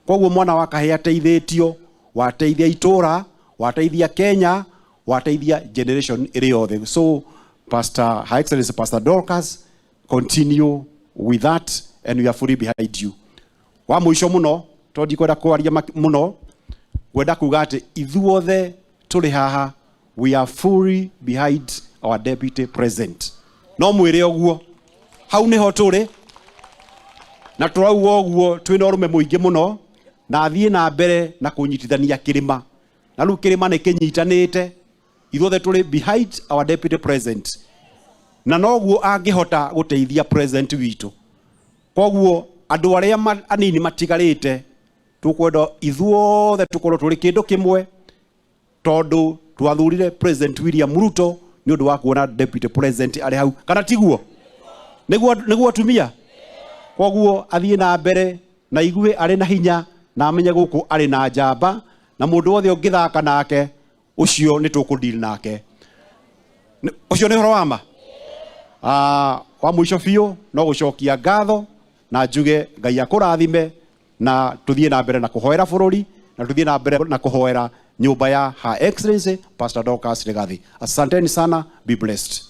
Koguo mwana wa kahĩ ateithĩtio, wateithia itura, wateithia Kenya, wateithia generation ĩrĩ yothe. So Pastor, Her Excellency Pastor Dorcas, continue with that and we are fully behind you. Wa mũico mũno, tondũ kwenda kwaria mũno, gwenda kuga atĩ ithuothe tũrĩ haha, we are fully behind our deputy president. No mwĩre ũguo, hau nĩho tũrĩ, na tũrauga ũguo twĩna ũrũme mũingĩ mũno, na athiĩ na mbere na kũnyitithania kĩrĩma. Na rĩu kĩrĩma nĩ kĩnyitanĩte, ithuothe tũrĩ behind our deputy president. Na noguo angĩhota gũteithia president witũ. Koguo andũ arĩa anini matigarĩte, tũkwenda ithuothe tũkorwo tũrĩ kĩndũ kĩmwe, tondũ twathurire President William Ruto nĩ ũndũ wa kuona deputy president arĩ hau. Kana tiguo? Nĩguo atumia? Koguo athiĩ na mbere na igue arĩ na hinya na amenye gũkũ arĩ na njamba, na mũndũ wothe ũngĩthaka nake ũcio nĩ tũkũdeal nake. Ũcio nĩ ũhoro wa ma. Wa mũico biũ no gũcokia ngatho na njuge Ngai akũrathime na tuthiĩ na mbere na kũhoera bũrũri, na tuthiĩ na mbere na kũhoera nyũmba ya Her Excellency Pastor Dorcas Rigathi. Asanteni sana, be blessed.